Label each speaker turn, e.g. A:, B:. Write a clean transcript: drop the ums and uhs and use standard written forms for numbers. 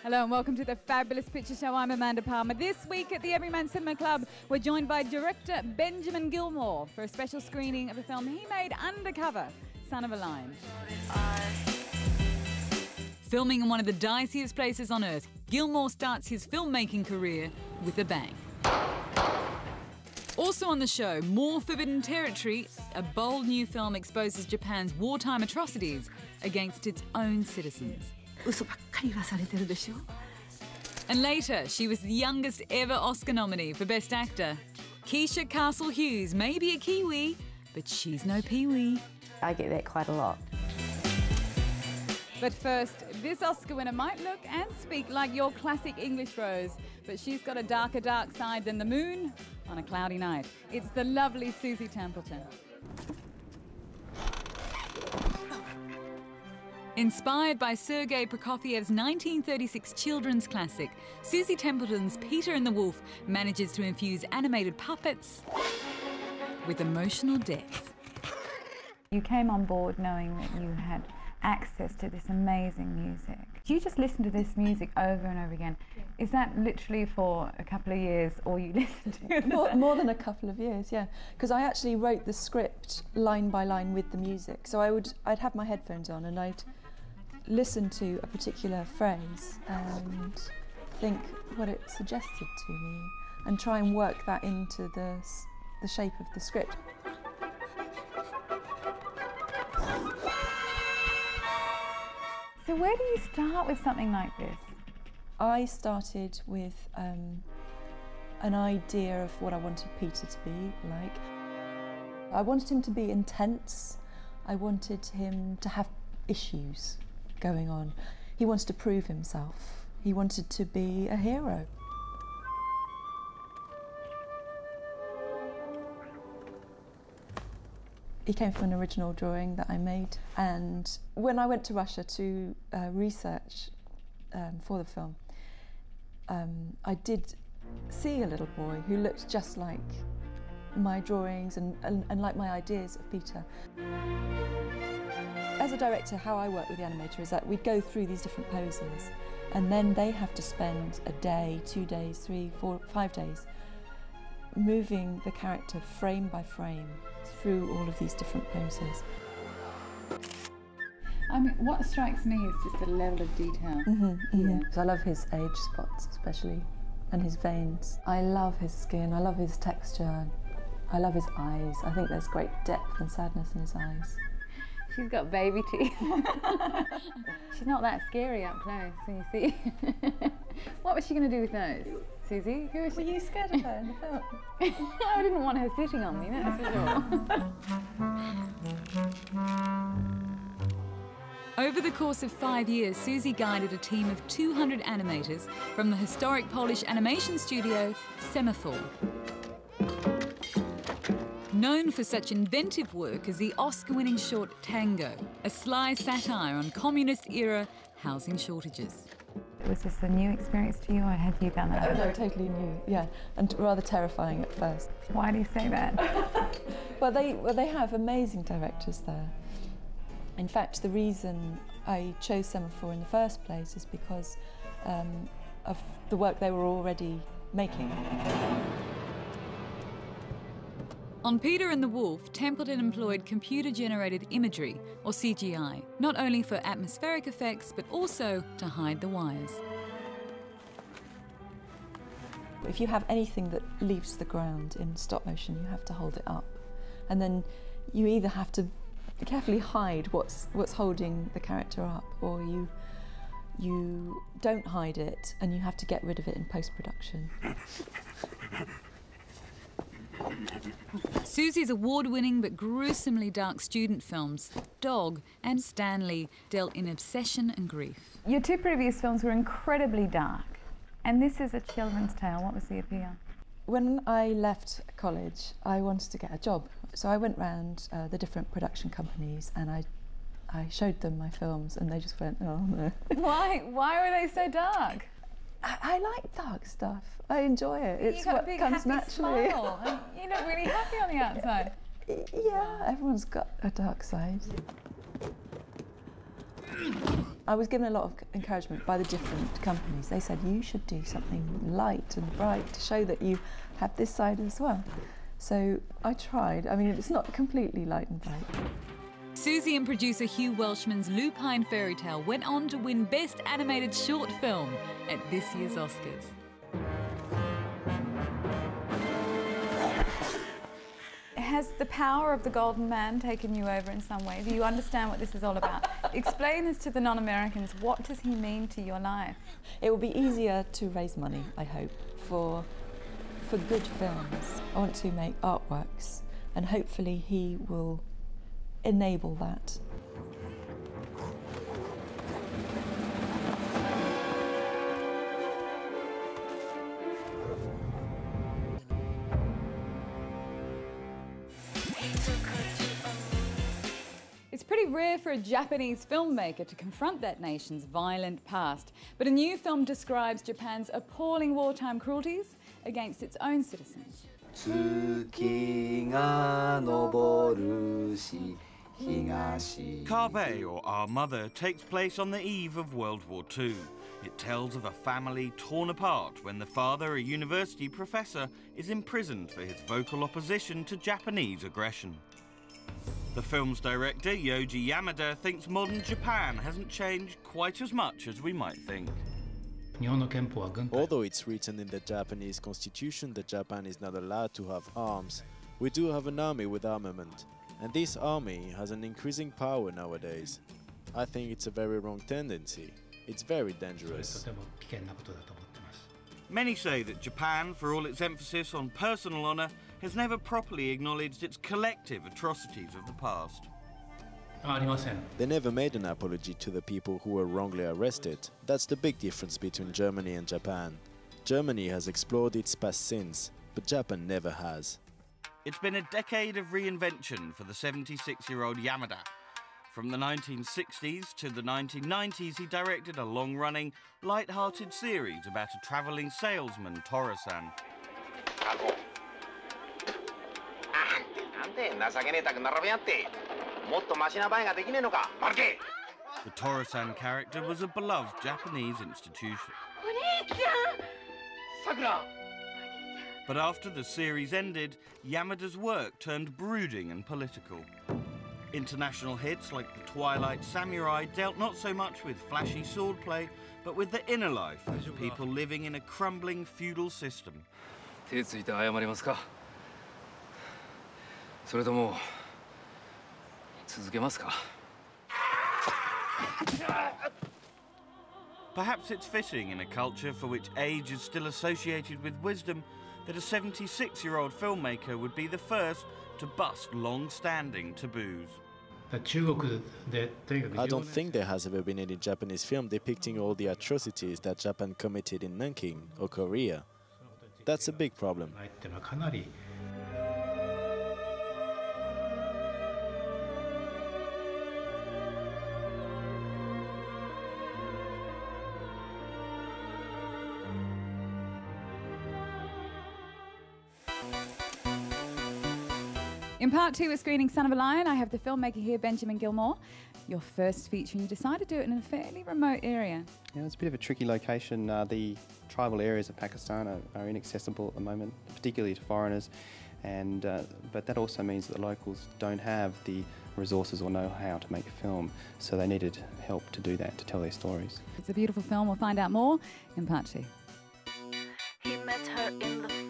A: Hello and welcome to the Fabulous Picture Show. I'm Amanda Palmer. This week at the Everyman Cinema Club, we're joined by director Benjamin Gilmour for a special screening of a film he made undercover, Son of a Lion. Filming in one of the diciest places on earth, Gilmour starts his filmmaking career with a bang. Also on the show, more forbidden territory. A bold new film exposes Japan's wartime atrocities against its own citizens. And later, she was the youngest ever Oscar nominee for Best Actor. KEISHA CASTLE-HUGHES may be a Kiwi, but she's no peewee.
B: I get that quite a lot.
A: But first, this Oscar winner might look and speak like your classic English rose, but she's got a darker dark side than the moon on a cloudy night. It's the lovely Susie Templeton. Inspired by Sergei Prokofiev's 1936 children's classic, Susie Templeton's Peter and the Wolf manages to infuse animated puppets with emotional depth.
C: You came on board knowing that you had access to this amazing music. Do you just listen to this music over and over again? Is that literally for a couple of years, or you listen to it?
D: More than a couple of years, yeah. Because I actually wrote the script line by line with the music. So I'd have my headphones on and I'd listen to a particular phrase and think what it suggested to me and try and work that into the shape of the script.
C: So where do you start with something like this?
D: I started with an idea of what I wanted Peter to be like. I wanted him to be intense. I wanted him to have issues going on. He wanted to prove himself. He wanted to be a hero. He came from an original drawing that I made, and when I went to Russia to research for the film, I did see a little boy who looked just like my drawings and like my ideas of Peter. As a director, how I work with the animator is that we go through these different poses, and then they have to spend a day, 2 days, 3, 4, 5 days moving the character frame by frame through all of these different poses.
A: I mean, what strikes me is just the level of detail.
D: Yeah. So I love his age spots especially, and his veins. I love his skin, I love his texture, I love his eyes. I think there's great depth and sadness in his eyes.
C: She's got baby teeth. She's not that scary up close, so you see.
A: What was she going to do with those? Susie, who was she?
D: Were you scared of her in the film?
A: I didn't want her sitting on me, that's for sure.
E: Over the course of 5 years, Susie guided a team of 200 animators from the historic Polish animation studio, Semaphore. Known for such inventive work as the Oscar-winning short Tango, a sly satire on communist-era housing shortages.
C: Was this a new experience to you, or had you done that?
D: Oh, no, totally new, yeah, and rather terrifying at first.
C: Why do you say that?
D: Well, they have amazing directors there. In fact, the reason I chose Semaphore in the first place is because of the work they were already making.
E: On Peter and the Wolf, Templeton employed computer-generated imagery, or CGI, not only for atmospheric effects, but also to hide the wires.
D: If you have anything that leaves the ground in stop motion, you have to hold it up. And then you either have to carefully hide what's holding the character up, or you don't hide it and you have to get rid of it in post-production.
E: Susie's award-winning but gruesomely dark student films, Dog and Stanley, dealt in obsession and grief.
C: Your two previous films were incredibly dark, and this is a children's tale. What was the appeal?
D: When I left college, I wanted to get a job. So I went round the different production companies and I showed them my films, and they just went, oh no.
C: Why were they so dark?
D: I like dark stuff. I enjoy it. It's what comes naturally.
C: Smile. You look really happy on the outside.
D: Yeah, everyone's got a dark side. I was given a lot of encouragement by the different companies. They said, you should do something light and bright to show that you have this side as well. So I tried. I mean, it's not completely light and bright.
E: Susie and producer Hugh Welshman's Lupine Fairy Tale went on to win Best Animated Short Film at this year's Oscars.
C: Has the power of the Golden Man taken you over in some way? Do you understand what this is all about? Explain this to the non-Americans. What does he mean to your life?
D: It will be easier to raise money, I hope, for good films. I want to make artworks, and hopefully he will enable that.
E: It's pretty rare for a Japanese filmmaker to confront that nation's violent past, but a new film describes Japan's appalling wartime cruelties against its own citizens.
B: Carpe, or Our Mother, takes place on the eve of World War II. It tells of a family torn apart when the father, a university professor, is imprisoned for his vocal opposition to Japanese aggression. The film's director, Yoji Yamada, thinks modern Japan hasn't changed quite as much as we might think.
F: Although it's written in the Japanese constitution that Japan is not allowed to have arms, we do have an army with armament, and this army has an increasing power nowadays. I think it's a very wrong tendency. It's very dangerous.
B: Many say that Japan, for all its emphasis on personal honour, has never properly acknowledged its collective atrocities of the past.
F: They never made an apology to the people who were wrongly arrested. That's the big difference between Germany and Japan. Germany has explored its past sins, but Japan never has.
B: It's been a decade of reinvention for the 76-year-old Yamada. From the 1960s to the 1990s, he directed a long-running, light-hearted series about a travelling salesman, TARTAN. The TARTAN character was a beloved Japanese institution. But after the series ended, Yamada's work turned brooding and political. International hits like the Twilight Samurai dealt not so much with flashy swordplay, but with the inner life of people living in a crumbling feudal system. Perhaps it's fitting in a culture for which age is still associated with wisdom that a 76-year-old filmmaker would be the first to bust long-standing taboos.
F: I don't think there has ever been any Japanese film depicting all the atrocities that Japan committed in Nanking or Korea. That's a big problem.
C: In part two, we're screening Son of a Lion. I have the filmmaker here, Benjamin Gilmour. Your first feature, and you decided to do it in a fairly remote area.
G: Yeah, it's a bit of a tricky location. The tribal areas of Pakistan are inaccessible at the moment, particularly to foreigners, and but that also means that the locals don't have the resources or know-how to make a film, so they needed help to do that, to tell their stories.
C: It's a beautiful film. We'll find out more in part two.
H: He met her in the